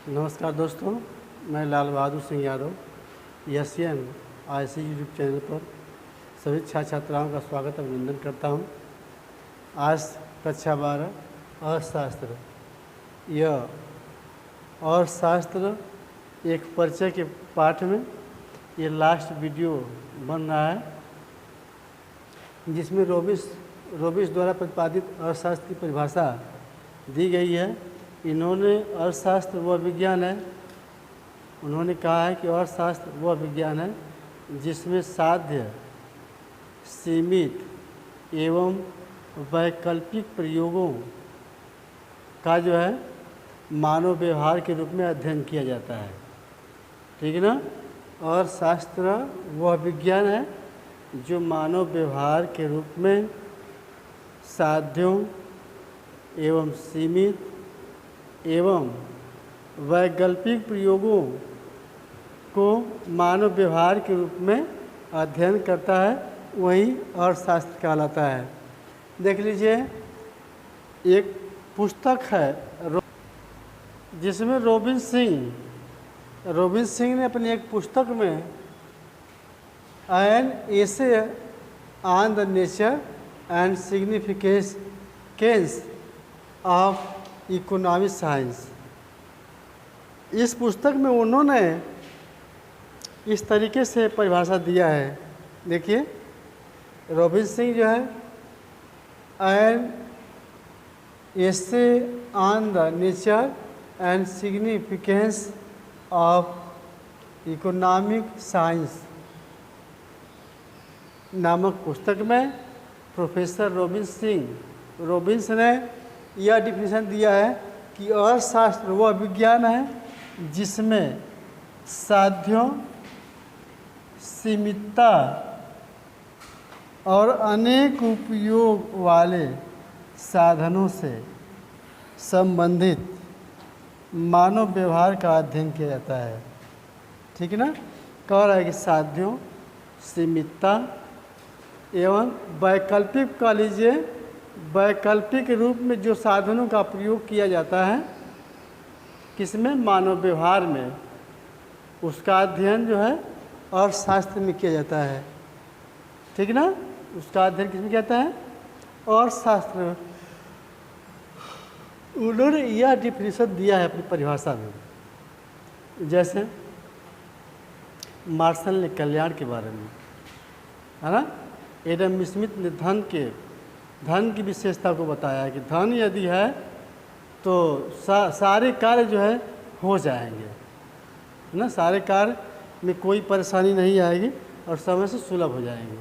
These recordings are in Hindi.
नमस्कार दोस्तों, मैं Lal Bahadur Singh Yadav Asian IC YouTube channel पर सभी छात्र छात्राओं का स्वागत अभिनंदन करता हूं। आज कक्षा 12 अर्थशास्त्र। यह अर्थशास्त्र एक परिचय के पाठ में ये लास्ट वीडियो बन रहा है, जिसमें रोबिस द्वारा प्रतिपादित अर्थशास्त्र की परिभाषा दी गई है। इन्होंने अर्थशास्त्र वह विज्ञान है, उन्होंने कहा है कि अर्थशास्त्र वह विज्ञान है जिसमें साध्य, सीमित एवं वैकल्पिक प्रयोगों का जो है मानव व्यवहार के रूप में अध्ययन किया जाता है। ठीक है ना। अर्थशास्त्र वह विज्ञान है जो मानव व्यवहार के रूप में साध्यों एवं सीमित एवं वैकल्पिक प्रयोगों को मानव व्यवहार के रूप में अध्ययन करता है, वही अर्थशास्त्र कहलाता है। देख लीजिए, एक पुस्तक है जिसमें रोबिन सिंह ने अपनी एक पुस्तक में an essay on the nature and significance of economic science, इस पुस्तक में उन्होंने इस तरीके से परिभाषा दिया है। देखिए, रोबिन सिंह जो है an essay on the nature and significance of economic science नामक पुस्तक में प्रोफेसर रोबिन्स ने यह डिफिनेशन दिया है कि अर्थशास्त्र वह विज्ञान है जिसमें साध्यों, सीमितता और अनेक उपयोग वाले साधनों से संबंधित मानव व्यवहार का अध्ययन किया जाता है। ठीक है ना। कह रहा है कि साध्यों, सीमितता एवं वैकल्पिक, कह लीजिए वैकल्पिक रूप में जो साधनों का प्रयोग किया जाता है किसमें, मानव व्यवहार में, उसका अध्ययन जो है अर्थशास्त्र में किया जाता है। ठीक ना। उसका अध्ययन किसमें किया जाता है, अर्थशास्त्र में। उन्होंने यह डिफिनेशन दिया है अपनी परिभाषा में। जैसे मार्शल ने कल्याण के बारे में, है ना, एडम स्मिथ ने धन की विशेषता को बताया है कि धन यदि है तो सारे कार्य जो है हो जाएंगे, है ना, सारे कार्य में कोई परेशानी नहीं आएगी और समय से सुलभ हो जाएंगे।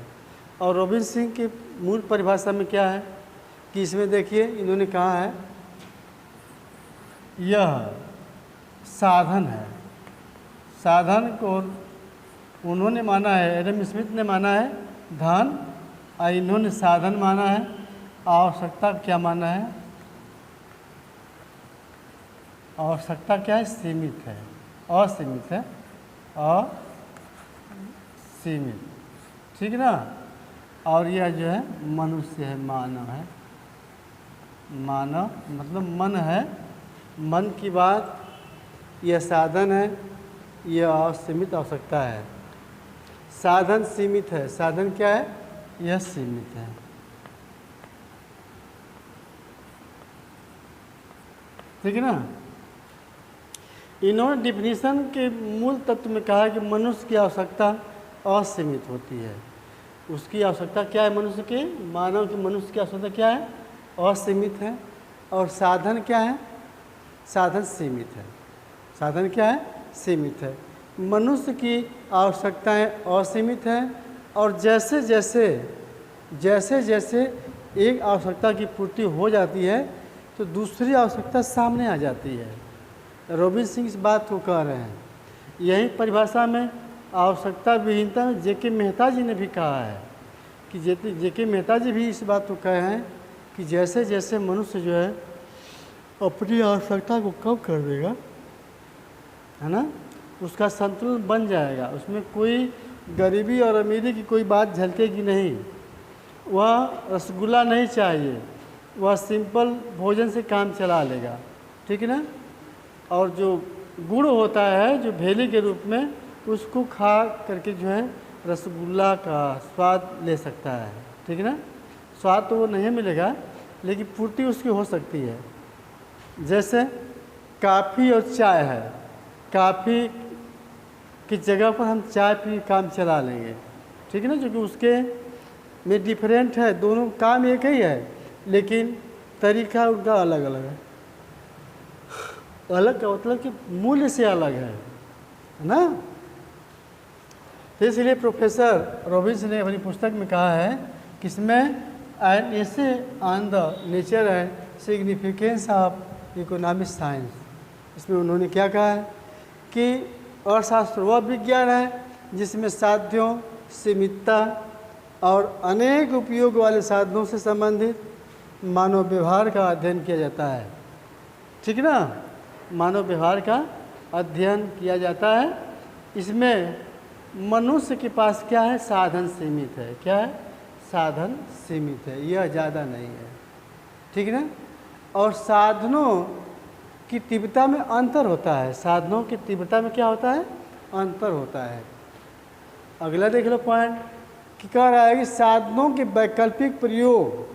और रोबिन सिंह की मूल परिभाषा में क्या है कि इसमें देखिए, इन्होंने कहा है यह साधन है। साधन को उन्होंने माना है, एडम स्मिथ ने माना है धन, और इन्होंने साधन माना है। आवश्यकता क्या माना है, आवश्यकता क्या है, सीमित है, असीमित है, असीमित। ठीक ना। और यह जो है मनुष्य है, मानव है। मानव मतलब मन है, मन की बात, यह साधन है, यह असीमित आवश्यकता है। साधन सीमित है, साधन क्या है, यह सीमित है। ठीक है ना। इन्होंने डिफिनीशन के मूल तत्व में कहा कि मनुष्य की आवश्यकता असीमित होती है। उसकी आवश्यकता क्या है, मनुष्य की, मानव की, मनुष्य की आवश्यकता क्या है, असीमित है। और साधन क्या है, साधन सीमित है। साधन क्या है, सीमित है। मनुष्य की आवश्यकताएं असीमित है, और जैसे जैसे एक आवश्यकता की पूर्ति हो जाती है तो दूसरी आवश्यकता सामने आ जाती है। रोबिन सिंह इस बात को कह रहे हैं। यही परिभाषा में आवश्यकता विहीनता में जेके मेहता जी ने भी कहा है कि जेके मेहता जी भी इस बात को कहे हैं कि जैसे जैसे मनुष्य जो है अपनी आवश्यकता को कम कर देगा, है ना, उसका संतुलन बन जाएगा। उसमें कोई गरीबी और अमीरी की कोई बात झलकेगी नहीं। वह रसगुल्ला नहीं चाहिए, वह सिंपल भोजन से काम चला लेगा। ठीक है ना। और जो गुड़ होता है जो भेली के रूप में, उसको खा करके जो है रसगुल्ला का स्वाद ले सकता है। ठीक है ना, स्वाद तो वो नहीं मिलेगा लेकिन पूर्ति उसकी हो सकती है। जैसे काफ़ी और चाय है, काफ़ी की जगह पर हम चाय पी काम चला लेंगे। ठीक है ना, क्योंकि उसके में डिफरेंट है, दोनों काम एक ही है लेकिन तरीका उनका अलग अलग है। अलग का मतलब कि मूल्य से अलग है ना। तो इसलिए प्रोफेसर रॉबिन्स ने अपनी पुस्तक में कहा है कि इसमें an essay on the nature and significance of economic science, इसमें उन्होंने क्या कहा है कि अर्थशास्त्र वह विज्ञान है जिसमें साध्यों, सीमितता और अनेक उपयोग वाले साधनों से संबंधित मानव व्यवहार का अध्ययन किया जाता है। ठीक है ना, मानव व्यवहार का अध्ययन किया जाता है। इसमें मनुष्य के पास क्या है, साधन सीमित है। क्या है, साधन सीमित है, यह ज़्यादा नहीं है। ठीक है ना, और साधनों की तीव्रता में अंतर होता है। साधनों की तीव्रता में क्या होता है, अंतर होता है। अगला देख लो पॉइंट कि कह रहा है कि साधनों के वैकल्पिक प्रयोग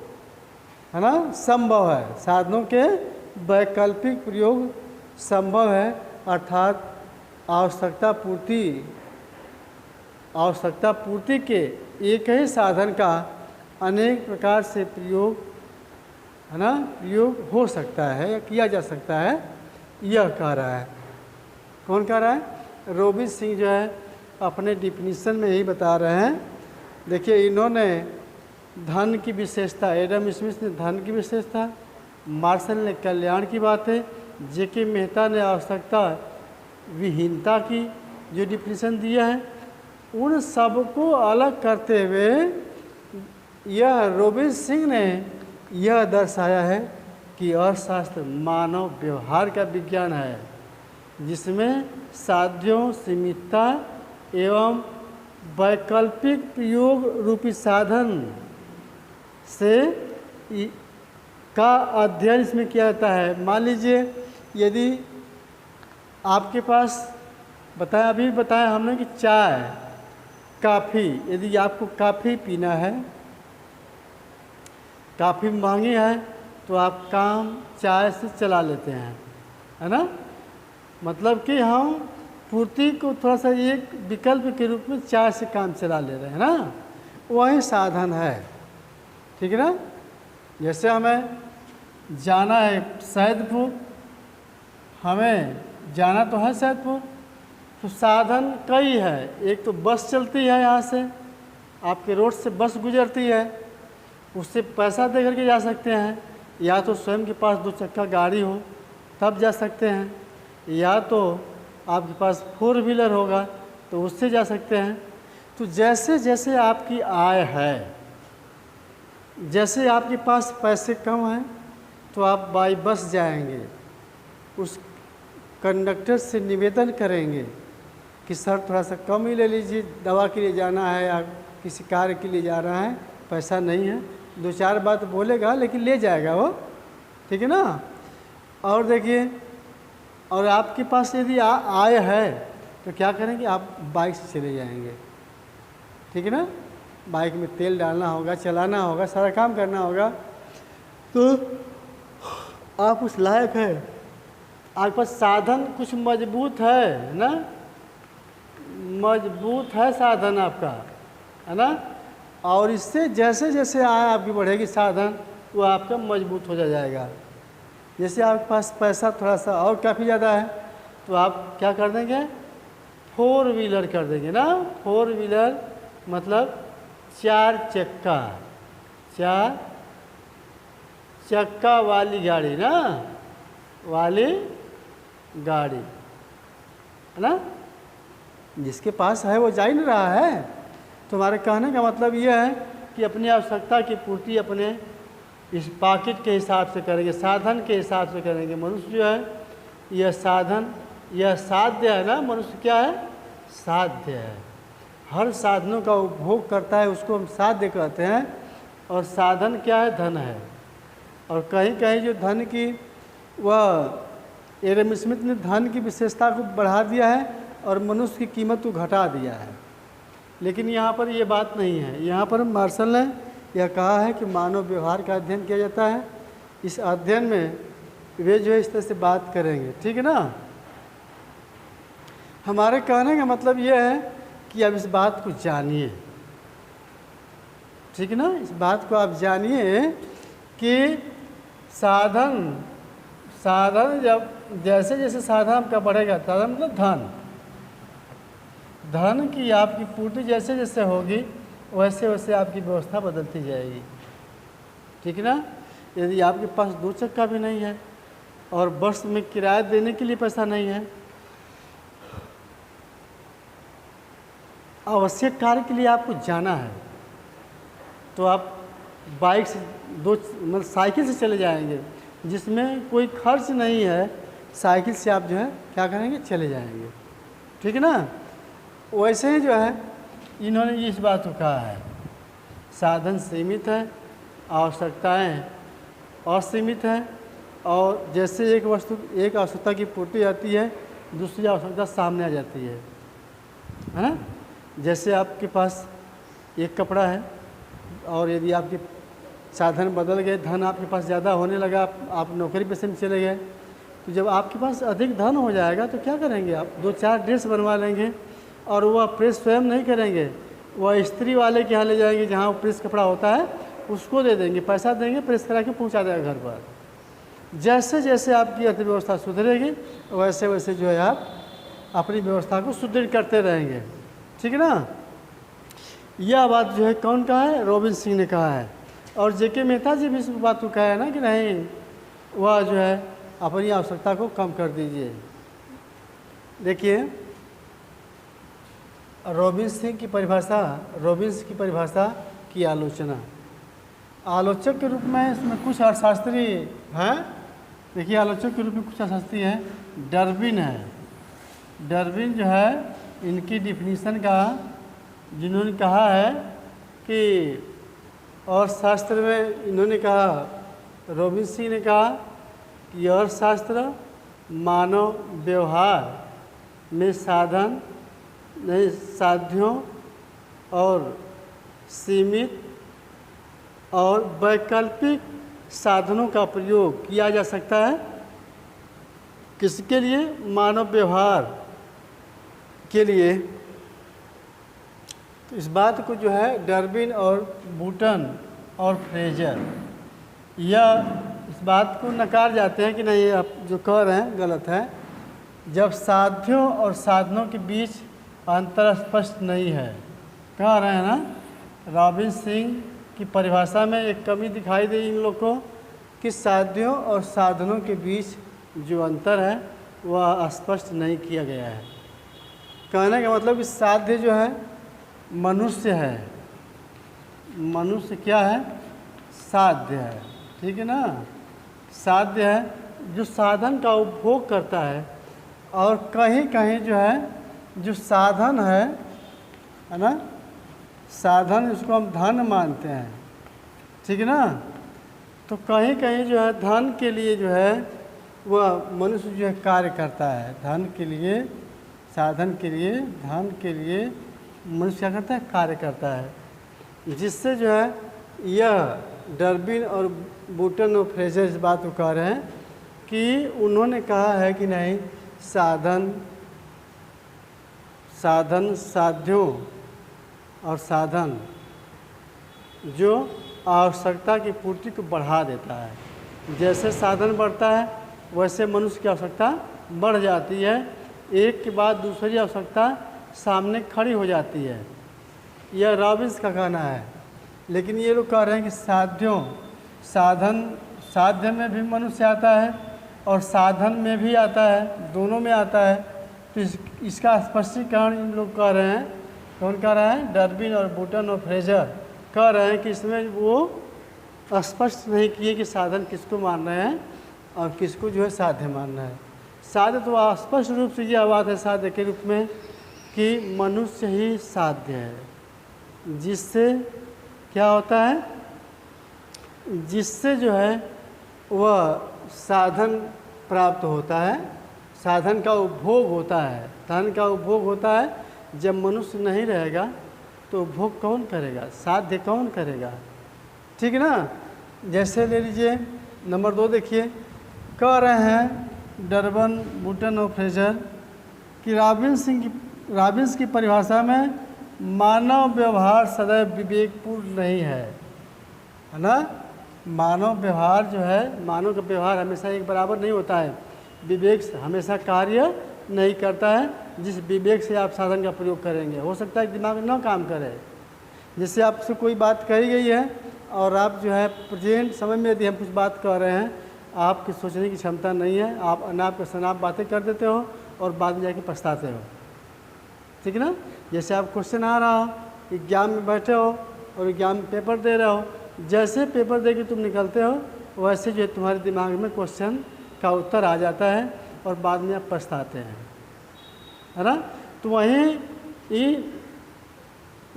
है ना संभव है। साधनों के वैकल्पिक प्रयोग संभव है, अर्थात आवश्यकता पूर्ति के एक ही साधन का अनेक प्रकार से प्रयोग है ना, प्रयोग हो सकता है या किया जा सकता है, यह कह रहा है। कौन कह रहा है, रॉबिन्स सिंह जो है अपने डिफिनीशन में यही बता रहे हैं। देखिए, इन्होंने धन की विशेषता, एडम स्मिथ ने धन की विशेषता, मार्शल ने कल्याण की बातें, जेके मेहता ने आवश्यकता विहीनता की जो डिफिनीशन दिया है, उन सबको अलग करते हुए यह रॉबिन्स सिंह ने यह दर्शाया है कि अर्थशास्त्र मानव व्यवहार का विज्ञान है जिसमें साध्यों, सीमितता एवं वैकल्पिक प्रयोग रूपी साधन से का अध्ययन इसमें किया जाता है। मान लीजिए यदि आपके पास अभी बताया हमने कि चाय, काफ़ी, यदि आपको काफ़ी पीना है, काफ़ी महंगी है तो आप काम चाय से चला लेते हैं, है ना। मतलब कि हम पूर्ति को थोड़ा सा एक विकल्प के रूप में चाय से काम चला ले रहे हैं ना, वही साधन है। ठीक है ना, जैसे हमें जाना है सैदपुर, हमें जाना तो है सैदपुर, तो साधन कई है। एक तो बस चलती है, यहाँ से आपके रोड से बस गुजरती है, उससे पैसा दे करके जा सकते हैं, या तो स्वयं के पास 2 चक्का गाड़ी हो तब जा सकते हैं, या तो आपके पास 4 व्हीलर होगा तो उससे जा सकते हैं। तो जैसे जैसे आपकी आय है, जैसे आपके पास पैसे कम हैं तो आप बाई बस जाएंगे, उस कंडक्टर से निवेदन करेंगे कि सर थोड़ा सा कम ही ले लीजिए, दवा के लिए जाना है या किसी कार्य के लिए जा रहा है, पैसा नहीं है, 2-4 बात बोलेगा लेकिन ले जाएगा वो। ठीक है ना। और देखिए, और आपके पास यदि आय है तो क्या करेंगे, आप बाइक से चले जाएंगे। ठीक है ना, बाइक में तेल डालना होगा, चलाना होगा, सारा काम करना होगा, तो आप उस लायक है, आपके पास साधन कुछ मजबूत है ना, मजबूत है साधन आपका, है ना। और इससे जैसे जैसे आय आपकी बढ़ेगी साधन, वो आपका मजबूत हो जाएगा। जैसे आपके पास पैसा थोड़ा सा और काफ़ी ज़्यादा है तो आप क्या कर देंगे, 4 व्हीलर कर देंगे ना। 4 व्हीलर मतलब 4 चक्का वाली गाड़ी ना, वाली गाड़ी, है ना। जिसके पास है वो जा ही नहीं रहा है। तुम्हारे कहने का मतलब यह है कि अपनी आवश्यकता की पूर्ति अपने इस पॉकेट के हिसाब से करेंगे, साधन के हिसाब से करेंगे। मनुष्य जो है यह साधन, यह साध्य है ना, मनुष्य क्या है, साध्य है। हर साधनों का उपभोग करता है, उसको हम साध्य कहते हैं। और साधन क्या है, धन है। और कहीं कहीं जो धन की वह एडम स्मिथ ने धन की विशेषता को बढ़ा दिया है और मनुष्य की कीमत को घटा दिया है। लेकिन यहाँ पर ये बात नहीं है। यहाँ पर मार्शल ने यह कहा है कि मानव व्यवहार का अध्ययन किया जाता है। इस अध्ययन में वे जो है इस तरह से बात करेंगे, ठीक है ना। हमारे कहने का मतलब यह है कि अब इस बात को जानिए, ठीक है ना। इस बात को आप जानिए कि साधन जब जैसे जैसे साधन आपका बढ़ेगा, साधन मतलब धन की आपकी पूर्ति जैसे जैसे होगी वैसे वैसे आपकी व्यवस्था बदलती जाएगी, ठीक है ना। यदि आपके पास 2 चक्का भी नहीं है और बस में किराया देने के लिए पैसा नहीं है, आवश्यक कार्य के लिए आपको जाना है, तो आप बाइक से मतलब साइकिल से चले जाएंगे, जिसमें कोई खर्च नहीं है। साइकिल से आप जो है क्या करेंगे, चले जाएंगे, ठीक है ना। वैसे ही जो है इन्होंने इस बात को कहा है, साधन सीमित है, आवश्यकताएं असीमित है, और जैसे एक आवश्यकता की पूर्ति आती है, दूसरी आवश्यकता सामने आ जाती है ना। जैसे आपके पास एक कपड़ा है और यदि आपके साधन बदल गए, धन आपके पास ज़्यादा होने लगा, आप नौकरी पेशे में चले गए, तो जब आपके पास अधिक धन हो जाएगा तो क्या करेंगे आप, 2-4 ड्रेस बनवा लेंगे और वह प्रेस स्वयं नहीं करेंगे, वह इस्त्री वाले के यहाँ ले जाएंगे, जहाँ प्रेस कपड़ा होता है उसको दे देंगे, पैसा देंगे, प्रेस करा के पहुँचा देगा घर पर। जैसे जैसे आपकी अर्थव्यवस्था सुधरेगी वैसे वैसे जो है आप अपनी व्यवस्था को सुदृढ़ करते रहेंगे, ठीक है ना। यह बात जो है कौन कहा है, रॉबिन सिंह ने कहा है। और जेके मेहता जी भी इस बात को कहा है ना कि नहीं, वह जो है अपनी आवश्यकता को कम कर दीजिए। देखिए रॉबिन्स की परिभाषा की आलोचक के रूप में इसमें कुछ अर्थशास्त्री हैं। देखिए आलोचक के रूप में कुछ अर्थशास्त्री हैं, डार्विन है। डार्विन जो है इनकी डिफिनीशन का, जिन्होंने कहा है कि अर्थशास्त्र में इन्होंने कहा, रॉबिन सिंह ने कहा कि अर्थशास्त्र मानव व्यवहार में साध्यों और सीमित और वैकल्पिक साधनों का प्रयोग किया जा सकता है। किसके लिए, मानव व्यवहार के लिए। तो इस बात को जो है डार्विन और बूटन और फ्रेजर यह इस बात को नकार जाते हैं कि नहीं, आप जो कह रहे हैं गलत है। जब साध्यों और साधनों के बीच अंतर स्पष्ट नहीं है, कह रहे हैं ना, रॉबिन सिंह की परिभाषा में एक कमी दिखाई दी इन लोग को कि साध्यों और साधनों के बीच जो अंतर है वह स्पष्ट नहीं किया गया है। कहने का मतलब कि साध्य जो है मनुष्य है, मनुष्य क्या है, साध्य है, ठीक है ना। साध्य है जो साधन का उपभोग करता है, और कहीं कहीं जो है जो साधन है ना, साधन इसको हम धन मानते हैं, ठीक है ना। तो कहीं कहीं जो है धन के लिए जो है वह मनुष्य जो है कार्य करता है, धन के लिए, साधन के लिए, धन के लिए मनुष्य क्या करता है, कार्य करता है। जिससे जो है यह डार्विन और बूटन और फ्रेजर इस बात को कह रहे हैं कि उन्होंने कहा है कि नहीं, साध्यों और साधन जो आवश्यकता की पूर्ति को बढ़ा देता है। जैसे साधन बढ़ता है वैसे मनुष्य की आवश्यकता बढ़ जाती है, एक के बाद दूसरी आवश्यकता सामने खड़ी हो जाती है। यह रॉबिन्स का कहना है। लेकिन ये लोग कह रहे हैं कि साध्य में भी मनुष्य आता है और साधन में भी आता है, दोनों में आता है। तो इसका स्पष्टीकरण इन लोग कह रहे हैं, कौन कह रहा है, डार्विन और बूटन और फ्रेजर कह रहे हैं कि इसमें वो स्पष्ट नहीं किए कि साधन किसको मान रहे हैं और किसको जो है साध्य मान रहे हैं। साध्य तो स्पष्ट रूप से यह बात है साध्य के रूप में कि मनुष्य ही साध्य है, जिससे क्या होता है, जिससे जो है वह साधन प्राप्त होता है, साधन का उपभोग होता है, धन का उपभोग होता है। जब मनुष्य नहीं रहेगा तो उपभोग कौन करेगा, साध्य कौन करेगा, ठीक है ना। जैसे ले लीजिए नंबर 2 देखिए, कह रहे हैं डर्बन, बूटन और फ्रेजर कि रॉबिन्स की परिभाषा में मानव व्यवहार सदैव विवेकपूर्ण नहीं है ना। मानव व्यवहार जो है, मानव का व्यवहार हमेशा एक बराबर नहीं होता है, विवेक से हमेशा कार्य नहीं करता है। जिस विवेक से आप साधन का प्रयोग करेंगे, हो सकता है दिमाग ना काम करे। जैसे आपसे कोई बात कही गई है और आप जो है प्रेजेंट समय में यदि हम कुछ बात कर रहे हैं, आपकी सोचने की क्षमता नहीं है, आप अनाप के शनाप बातें कर देते हो और बाद में जाके पछताते हो, ठीक है ना। जैसे आप क्वेश्चन आ रहा हो, एग्जाम में बैठे हो और एग्जाम में पेपर दे रहे हो, जैसे पेपर दे के तुम निकलते हो वैसे जो है तुम्हारे दिमाग में क्वेश्चन का उत्तर आ जाता है और बाद में आप पछताते हैं, है ना। तो वहीं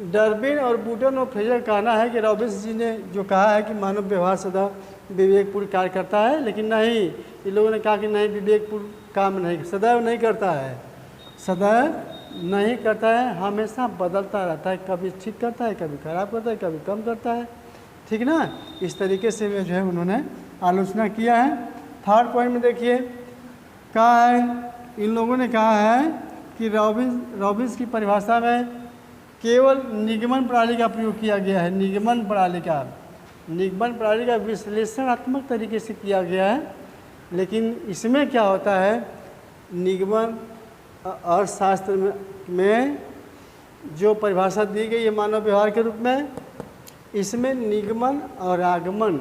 डर्बिन और बूटन और फ्रेजर का कहना है कि रॉबिन्स जी ने जो कहा है कि मानव व्यवहार सदा विवेकपूर्ण कार्य करता है, लेकिन नहीं, इन लोगों ने कहा कि नहीं, विवेकपूर्ण काम नहीं, सदैव नहीं करता है, सदैव नहीं करता है, हमेशा बदलता रहता है, कभी ठीक करता है, कभी खराब करता है, कभी कम करता है, ठीक ना। इस तरीके से वे जो है उन्होंने आलोचना किया है। थर्ड पॉइंट में देखिए, कहा है, इन लोगों ने कहा है कि रॉबिन्स की परिभाषा में केवल निगमन प्रणाली का प्रयोग किया गया है। निगमन प्रणाली का विश्लेषणात्मक तरीके से किया गया है, लेकिन इसमें क्या होता है, निगमन अर्थशास्त्र में जो परिभाषा दी गई है मानव व्यवहार के रूप में, इसमें निगमन और आगमन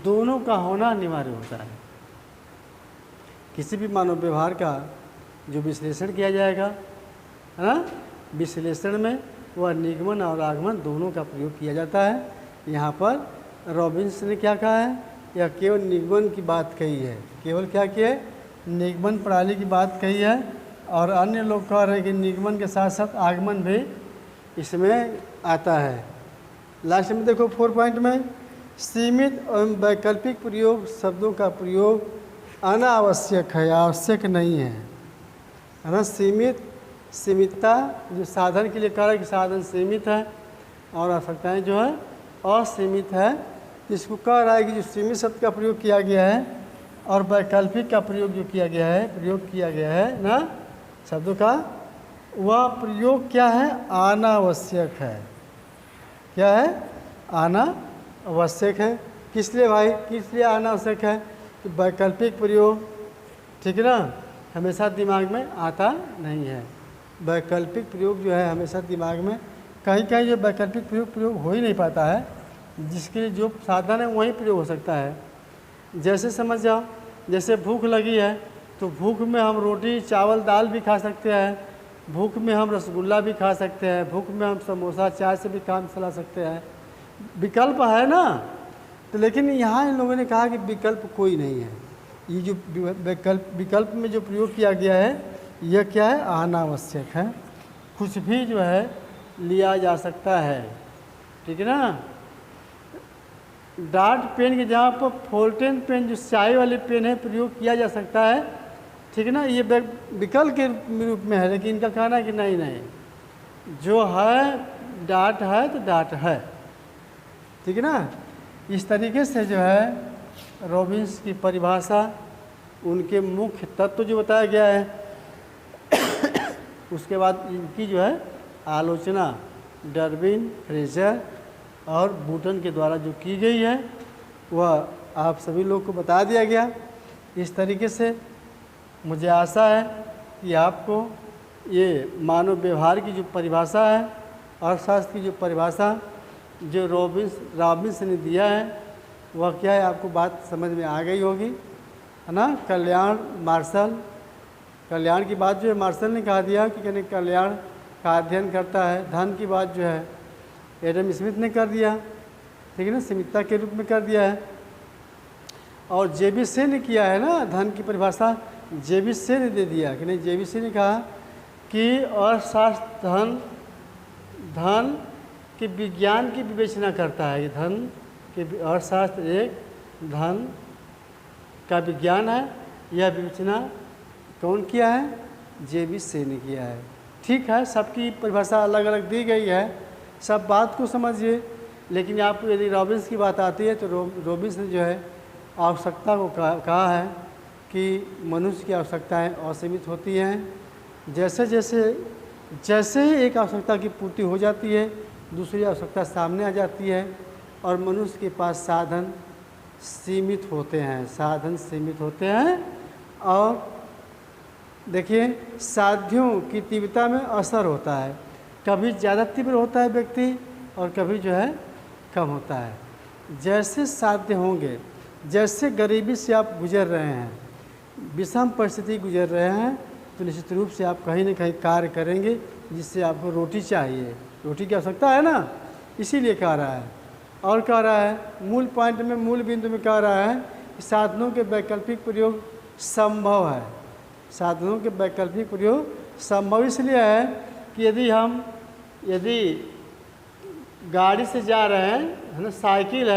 दोनों का होना अनिवार्य होता है। किसी भी मानव व्यवहार का जो विश्लेषण किया जाएगा, है ना, विश्लेषण में वह निगमन और आगमन दोनों का प्रयोग किया जाता है। यहाँ पर रॉबिन्स ने क्या कहा है, यह केवल निगमन की बात कही है, केवल क्या की है, निगमन प्रणाली की बात कही है, और अन्य लोग कह रहे हैं कि निगमन के साथ साथ आगमन भी इसमें आता है। लास्ट में देखो 4 पॉइंट में, सीमित एवं वैकल्पिक प्रयोग शब्दों का प्रयोग अनावश्यक है, आवश्यक नहीं है ना। सीमितता जो साधन के लिए कह रहा है कि साधन सीमित है और आवश्यकताएं जो है असीमित है, इसको कह रहा है कि जो सीमित शब्द का प्रयोग किया गया है और वैकल्पिक का प्रयोग जो किया गया है ना शब्दों का, वह प्रयोग क्या है, अनावश्यक है। क्या है, अनावश्यक है। किस लिए भाई, किस लिए अनावश्यक है, कि वैकल्पिक प्रयोग, ठीक है ना, हमेशा दिमाग में आता नहीं है। वैकल्पिक प्रयोग जो है हमेशा दिमाग में, कहीं कहीं जो वैकल्पिक प्रयोग हो ही नहीं पाता है, जिसके लिए जो साधन है वही प्रयोग हो सकता है। जैसे समझ जाओ, जैसे भूख लगी है तो भूख में हम रोटी चावल दाल भी खा सकते हैं, भूख में हम रसगुल्ला भी खा सकते हैं, भूख में हम समोसा चाय से भी काम चला सकते हैं, विकल्प है ना। तो लेकिन यहाँ इन लोगों ने कहा कि विकल्प कोई नहीं है। ये जो विकल्प में जो प्रयोग किया गया है यह क्या है, अनावश्यक है, कुछ भी जो है लिया जा सकता है, ठीक है ना। डार्ट पेन के जहाँ पर फोल्टेन पेन जो स्याही वाले पेन है प्रयोग किया जा सकता है, ठीक है ना, ये विकल्प के रूप में है। लेकिन इनका कहना है कि नहीं, जो है डार्ट है तो डार्ट है, ठीक है ना। इस तरीके से जो है रॉबिन्स की परिभाषा, उनके मुख्य तत्व जो बताया गया है, उसके बाद इनकी जो है आलोचना डर्बिन, फ्रेजर और बूटन के द्वारा जो की गई है वह आप सभी लोग को बता दिया गया। इस तरीके से मुझे आशा है कि आपको ये मानव व्यवहार की जो परिभाषा है, अर्थशास्त्र की जो परिभाषा जो रॉबिन्स ने दिया है वह क्या है, आपको बात समझ में आ गई होगी, है ना। कल्याण की बात जो है मार्शल ने कहा दिया कि कहने कल्याण का अध्ययन करता है। धन की बात जो है एडम स्मिथ ने कर दिया, ठीक है ना, सीमितता के रूप में कर दिया है। और जेबीसी ने किया है ना, धन की परिभाषा जेबीसी ने दे दिया कि नहीं, जेबीसी ने कहा कि अर्थशास्त्र धन के विज्ञान की विवेचना करता है कि धन के अर्थशास्त्र एक धन का विज्ञान है यह विवेचना कौन किया है? जे.बी. से ने किया है। ठीक है, सबकी परिभाषा अलग अलग दी गई है, सब बात को समझिए। लेकिन आपको यदि रॉबिन्स की बात आती है तो रॉबिन्स ने जो है आवश्यकता को कहा है कि मनुष्य की आवश्यकताएं असीमित होती हैं। जैसे जैसे ही एक आवश्यकता की पूर्ति हो जाती है, दूसरी आवश्यकता सामने आ जाती है और मनुष्य के पास साधन सीमित होते हैं। और देखिए, साध्यों की तीव्रता में असर होता है, कभी ज़्यादा तीव्र होता है व्यक्ति और कभी जो है कम होता है। जैसे साध्य होंगे, जैसे गरीबी से आप गुजर रहे हैं, विषम परिस्थिति गुजर रहे हैं, तो निश्चित रूप से आप कहीं ना कहीं कार्य करेंगे जिससे आपको रोटी चाहिए, रोटी की आवश्यकता है ना, इसीलिए कह रहा है। और कह रहा है मूल पॉइंट में, मूल बिंदु में कह रहा है कि साधनों के वैकल्पिक प्रयोग संभव है। साधनों के वैकल्पिक प्रयोग संभव इसलिए है कि यदि गाड़ी से जा रहे हैं, है ना, साइकिल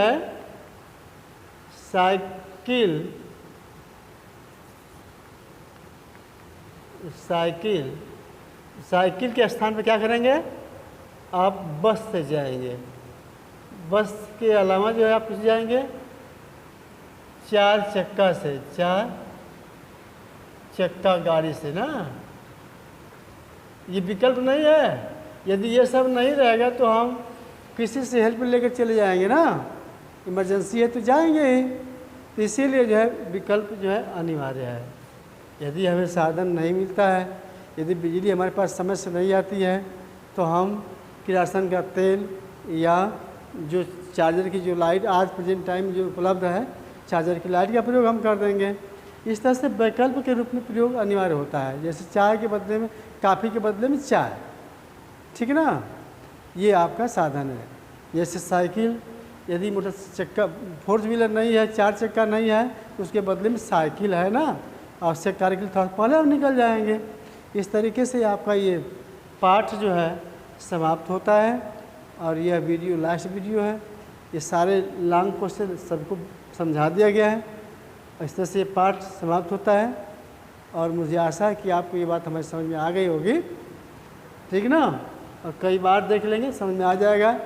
के स्थान पर क्या करेंगे? आप बस से जाएंगे। बस के अलावा जो है आप किस जाएंगे? 4 चक्का गाड़ी से ना। ये विकल्प नहीं है। यदि ये सब नहीं रहेगा तो हम किसी से हेल्प लेकर चले जाएंगे ना, इमरजेंसी है तो जाएंगे ही। तो इसीलिए जो है विकल्प जो है अनिवार्य है। यदि हमें साधन नहीं मिलता है, यदि बिजली हमारे पास समय से नहीं आती है, तो हम किरासन का तेल या जो चार्जर की जो लाइट आज प्रेजेंट टाइम जो उपलब्ध है, चार्जर की लाइट का प्रयोग हम कर देंगे। इस तरह से वैकल्प के रूप में प्रयोग अनिवार्य होता है। जैसे चाय के बदले में, काफ़ी के बदले में चाय, ठीक है ना, ये आपका साधन है। जैसे साइकिल, यदि मोटर चक्का 4 व्हीलर नहीं है, 4 चक्का नहीं है, तो उसके बदले में साइकिल है ना, आवश्यक कार्य के लिए थोड़ा पहले हम निकल जाएंगे। इस तरीके से आपका ये पाठ जो है समाप्त होता है। और यह वीडियो लास्ट वीडियो है। ये सारे लॉन्ग क्वेश्चन सबको समझा दिया गया है। इस तरह से ये पाठ समाप्त होता है और मुझे आशा है कि आपको ये बात हमारी समझ में आ गई होगी, ठीक ना। और कई बार देख लेंगे, समझ में आ जाएगा।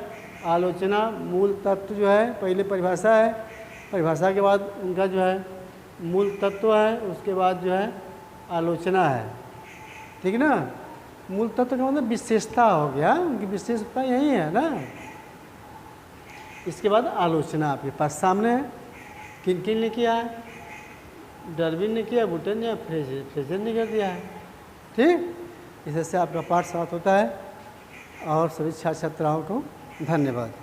आलोचना, मूल तत्व जो है, पहले परिभाषा है, परिभाषा के बाद उनका जो है मूल तत्व है, उसके बाद जो है आलोचना है, ठीक ना। मूल तत्व का मतलब विशेषता हो गया, उनकी विशेषता यही है ना। इसके बाद आलोचना आपके पास सामने है। किन किन ने किया है? डार्विन ने किया, बुटन ने, फ्रेजर ने कर दिया है, ठीक। इस तरह से आपका पाठ समाप्त होता है। और सभी छात्र छात्राओं को धन्यवाद।